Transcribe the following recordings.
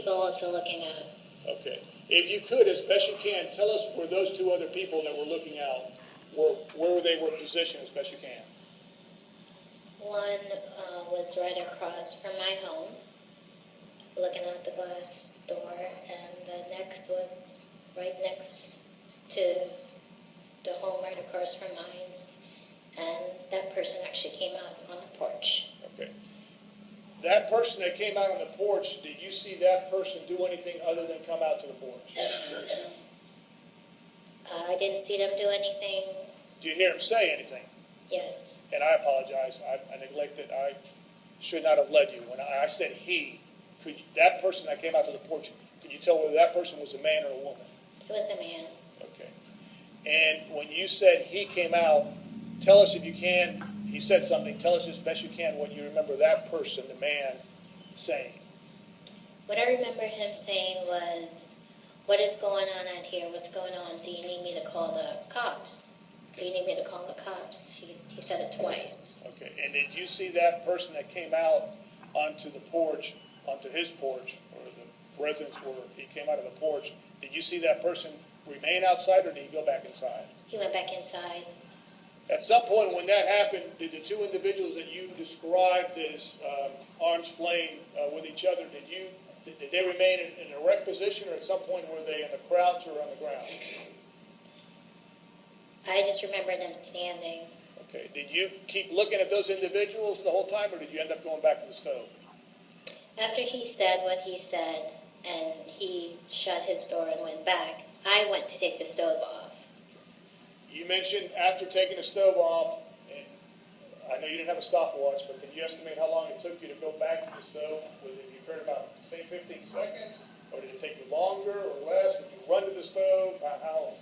people also looking out. Okay. If you could, as best you can, tell us where those two other people that were looking out, where they were positioned as best you can. One was right across from my home, looking out the glass door, and the next was right next to the home right across from mine. And that person actually came out on the porch. Okay. That person that came out on the porch, did you see that person do anything other than come out to the porch? I didn't see them do anything. Do you hear him say anything? Yes. And I apologize. I neglected. I should not have led you. When I said he, that person that came out to the porch, could you tell whether that person was a man or a woman? It was a man. Okay. And when you said he came out, tell us if you can, he said something, tell us as best you can what you remember that person, the man, saying. What I remember him saying was, "What is going on out here? What's going on? Do you need me to call the cops? Do you need me to call the cops?" He said it twice. Okay, and did you see that person that came out onto the porch, onto his porch, or the residence where he came out of the porch, did you see that person remain outside or did he go back inside? He went back inside. At some point when that happened, did the two individuals that you described as arms flaying with each other, did they remain in an erect position, or at some point were they in a crouch or on the ground? I just remember them standing. Okay. Did you keep looking at those individuals the whole time, or did you end up going back to the stove? After he said what he said, and he shut his door and went back, I went to take the stove off. You mentioned after taking the stove off, and I know you didn't have a stopwatch, but can you estimate how long it took you to go back to the stove? Was it, you heard about, say, 15 seconds? Or did it take you longer or less? Did you run to the stove? How?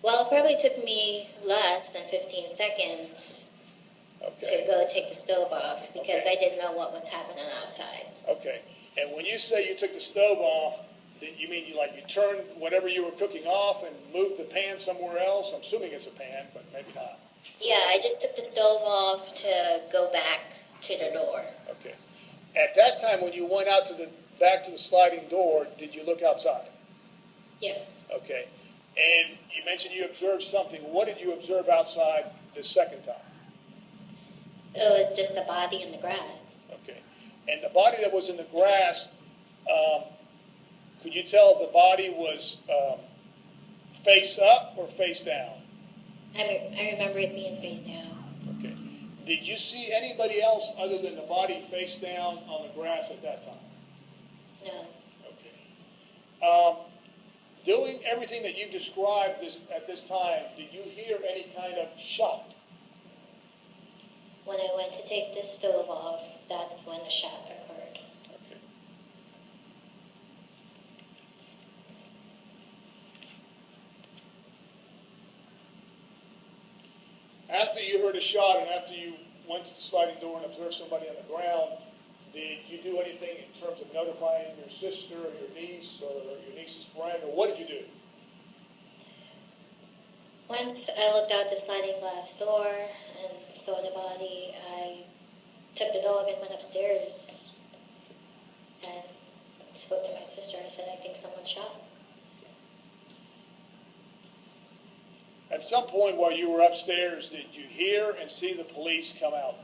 Well, it probably took me less than 15 seconds to go take the stove off because I didn't know what was happening outside. Okay. And when you say you took the stove off, you mean you turned whatever you were cooking off and moved the pan somewhere else? I'm assuming it's a pan, but maybe not. Yeah, I just took the stove off to go back to the door. Okay. At that time, when you went out to back to the sliding door, did you look outside? Yes. Okay. And you mentioned you observed something. What did you observe outside the second time? It was just a body in the grass. Okay. And the body that was in the grass, could you tell if the body was face up or face down? I remember it being face down. Okay. Did you see anybody else other than the body face down on the grass at that time? No. Okay. Doing everything that you described at this time, did you hear any kind of shot? When I went to take the stove off, that's when the shot occurred. Okay. After you heard a shot and after you went to the sliding door and observed somebody on the ground, did you do anything in terms of notifying your sister or your niece or your niece's friend, or what did you do? Once I looked out the sliding glass door and saw the body, I took the dog and went upstairs and spoke to my sister. I said, "I think someone shot." At some point while you were upstairs, did you hear and see the police come out?